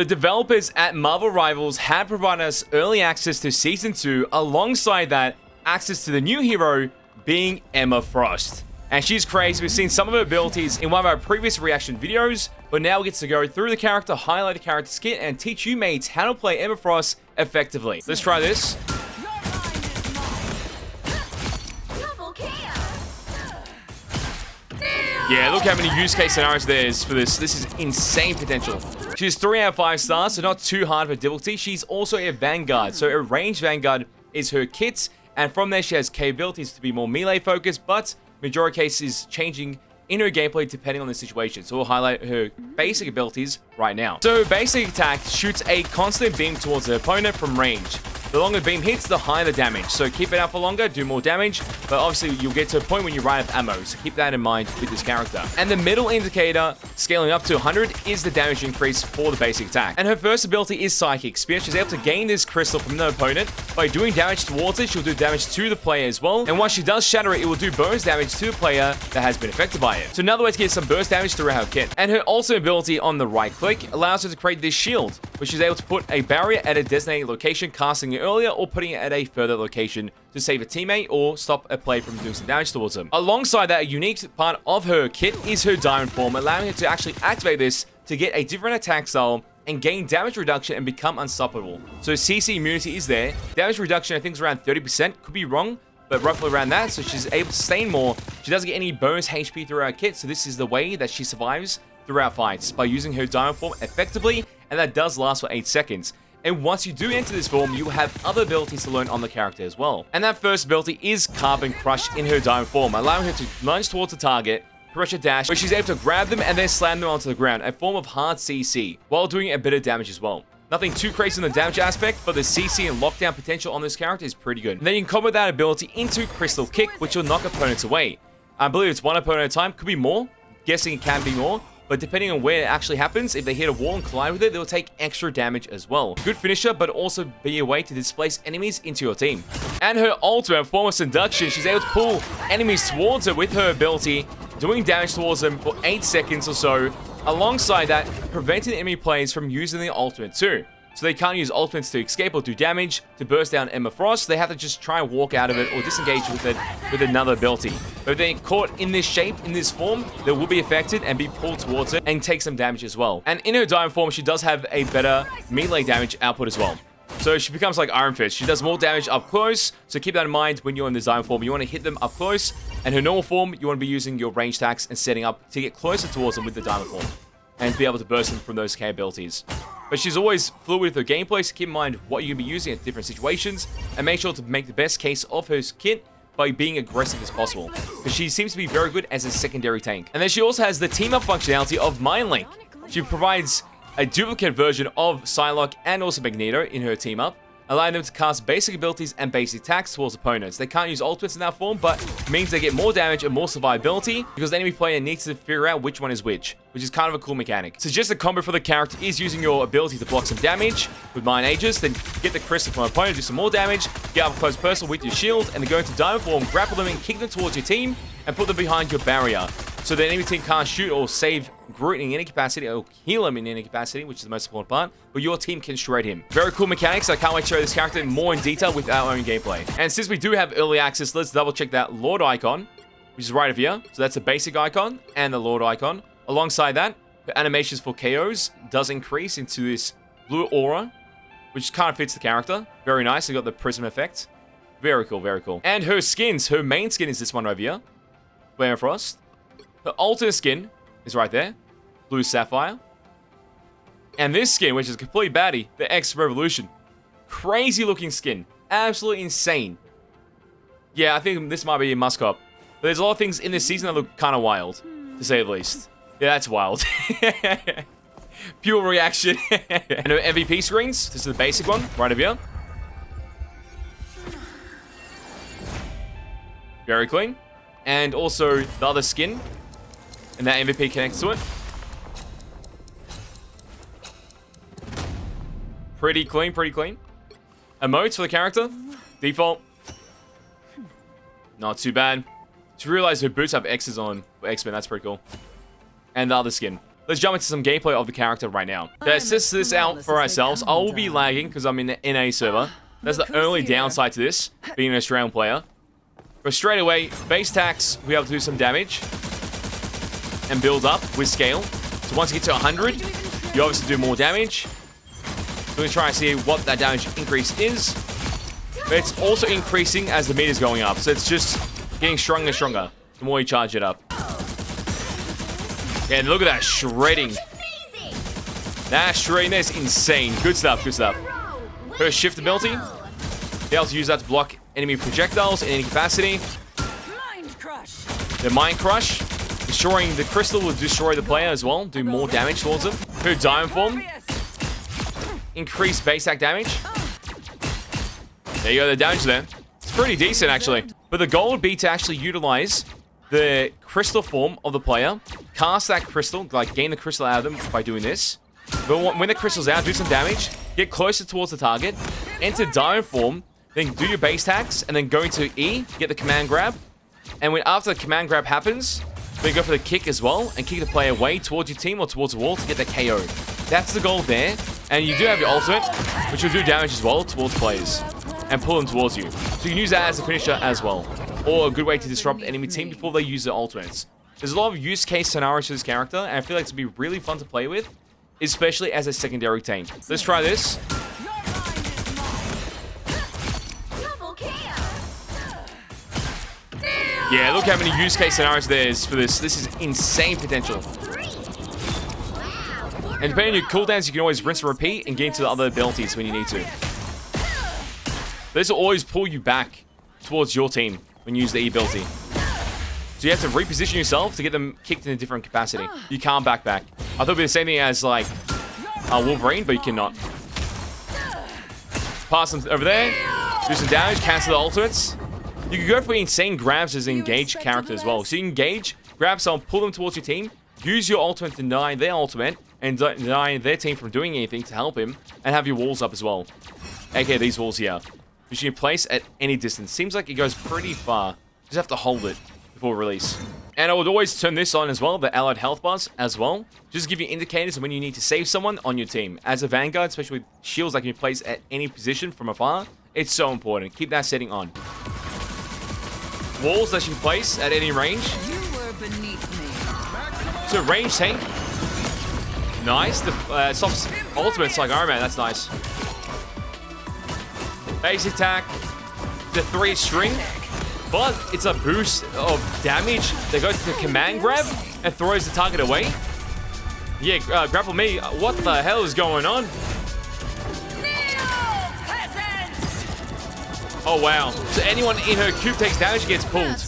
The developers at Marvel Rivals had provided us early access to Season 2, alongside that, access to the new hero being Emma Frost. And she's crazy. We've seen some of her abilities in one of our previous reaction videos, but now we get to go through the character, highlight the character skit, and teach you mates how to play Emma Frost effectively. Let's try this. Yeah, look how many use case scenarios there is for this. This is insane potential. She's 3 out of 5 stars, so not too hard for difficulty. She's also a Vanguard, so a ranged Vanguard is her kit, and from there she has capabilities to be more melee focused, but majority cases changing in her gameplay depending on the situation. So we'll highlight her basic abilities right now. So basic attack shoots a constant beam towards the opponent from range. The longer the beam hits, the higher the damage. So keep it out for longer, do more damage, but obviously you'll get to a point when you run out of ammo, so keep that in mind with this character. And the middle indicator, scaling up to 100, is the damage increase for the basic attack. And her first ability is Psychic Spear. She's able to gain this crystal from the opponent. By doing damage towards it, she'll do damage to the player as well. And once she does shatter it, it will do bonus damage to the player that has been affected by it. So another way to get some burst damage throughout her kit. And her ultimate ability on the right click allows her to create this shield, which she's able to put a barrier at a designated location, casting it earlier or putting it at a further location to save a teammate or stop a player from doing some damage towards them. Alongside that, a unique part of her kit is her diamond form, allowing her to actually activate this to get a different attack style and gain damage reduction and become unstoppable. So CC immunity is there. Damage reduction I think is around 30%, could be wrong, but roughly around that, so she's able to sustain more. She doesn't get any bonus HP through her kit, so this is the way that she survives throughout fights, by using her diamond form effectively, and that does last for 8 seconds. And once you do enter this form, you will have other abilities to learn on the character as well. And that first ability is Carbon Crush in her diamond form, allowing her to lunge towards the target, pressure dash, where she's able to grab them and then slam them onto the ground, a form of hard CC, while doing a bit of damage as well. Nothing too crazy in the damage aspect, but the CC and lockdown potential on this character is pretty good. And then you can combo that ability into Crystal Kick, which will knock opponents away. I believe it's one opponent at a time, could be more. Guessing it can be more. But depending on where it actually happens, if they hit a wall and collide with it, they'll take extra damage as well. Good finisher, but also be a way to displace enemies into your team. And her ultimate form of seduction, she's able to pull enemies towards her with her ability, doing damage towards them for 8 seconds or so. Alongside that, preventing enemy players from using the ultimate too. So they can't use ultimates to escape or do damage to burst down Emma Frost. They have to just try and walk out of it or disengage with it with another ability. But if they're caught in this shape, in this form, they will be affected and be pulled towards it and take some damage as well. And in her diamond form, she does have a better melee damage output as well. So she becomes like Iron Fist. She does more damage up close. So keep that in mind when you're in the diamond form. You want to hit them up close. And her normal form, you want to be using your range attacks and setting up to get closer towards them with the diamond form. And be able to burst them from those capabilities. But she's always fluid with her gameplay, so keep in mind what you're going to be using at different situations, and make sure to make the best case of her kit by being aggressive as possible, because she seems to be very good as a secondary tank. And then she also has the team-up functionality of Mind Link. She provides a duplicate version of Psylocke and also Magneto in her team-up, allowing them to cast basic abilities and basic attacks towards opponents. They can't use ultimates in that form, but means they get more damage and more survivability because the enemy player needs to figure out which one is which is kind of a cool mechanic. So just a combo for the character is using your ability to block some damage with Mind Aegis, then get the crystal from an opponent, do some more damage, get up close personal with your shield, and then go into diamond form, grapple them and kick them towards your team, and put them behind your barrier. So the enemy team can't shoot or save Groot in any capacity, or heal him in any capacity, which is the most important part, but your team can shred him. Very cool mechanics. I can't wait to show this character more in detail with our own gameplay. And since we do have early access, let's double check that Lord icon, which is right over here. So that's the basic icon and the Lord icon. Alongside that, the animations for KOs does increase into this blue aura, which kind of fits the character. Very nice. You got the prism effect. Very cool, very cool. And her skins, her main skin is this one over here, Flame of Frost. Her alternate skin is right there, Blue Sapphire. And this skin, which is completely baddie, the X Revolution. Crazy looking skin. Absolutely insane. Yeah, I think this might be a must cop. But there's a lot of things in this season that look kind of wild, to say the least. Yeah, that's wild. Pure reaction. And her MVP screens, this is the basic one, right over here. Very clean. And also the other skin. And that MVP connects to it. Pretty clean, pretty clean. Emotes for the character. Default. Not too bad. Just realized her boots have X's on for X-Men. That's pretty cool. And the other skin. let's jump into some gameplay of the character right now. Let's test this out for ourselves. I will be lagging because I'm in the NA server. That's the only downside to this, being an Australian player. But straight away, base attacks, we have to do some damage and build up with scale. So once you get to 100, you obviously do more damage. We're going to try and see what that damage increase is. But it's also increasing as the meter's going up. So it's just getting stronger and stronger the more you charge it up. And look at that shredding. That shredding, that's insane. Good stuff, good stuff. Her shift ability. Be able to use that to block enemy projectiles in any capacity. The Mind Crush. Destroying the crystal will destroy the player as well. Do more damage towards them. Her Diamond Form. Increase base attack damage. There you go, the damage there. It's pretty decent, actually. But the goal would be to actually utilize the crystal form of the player. Cast that crystal, like gain the crystal out of them by doing this. But when the crystal's out, do some damage. Get closer towards the target. Enter Diamond Form. Then do your base attacks. And then go into E. Get the command grab. And when after the command grab happens, then go for the kick as well. And kick the player away towards your team or towards the wall to get the KO. That's the goal there. And you do have your ultimate, which will do damage as well towards players. And pull them towards you. So you can use that as a finisher as well. Or a good way to disrupt the enemy team before they use their ultimates. There's a lot of use case scenarios for this character, and I feel like it's going to be really fun to play with, especially as a secondary tank. Let's try this. Yeah, look how many use case scenarios there is for this. This is insane potential. And depending on your cooldowns, you can always rinse and repeat and get into the other abilities when you need to. This will always pull you back towards your team when you use the E ability. So you have to reposition yourself to get them kicked in a different capacity. You can't back. I thought it would be the same thing as like Wolverine, but you cannot. Pass them over there. Do some damage. Cancel the ultimates. You can go for insane grabs as an engaged character as well. So you can engage, grab someone, pull them towards your team, use your ultimate to deny their ultimate, and deny their team from doing anything to help him, and have your walls up as well. Okay, these walls here. Which you can place at any distance. Seems like it goes pretty far. Just have to hold it before release. And I would always turn this on as well, the allied health bars as well. Just give you indicators of when you need to save someone on your team. As a Vanguard, especially with shields that you can place at any position from afar, it's so important. Keep that setting on. Walls that you place at any range. You were beneath me. So range tank. Nice. The stops ultimates like Iron Man. That's nice. Base attack, the 3 string, but it's a boost of damage that goes to the command grab and throws the target away. Yeah, grapple me. What the hell is going on? Oh wow. So anyone in her cube takes damage, gets pulled.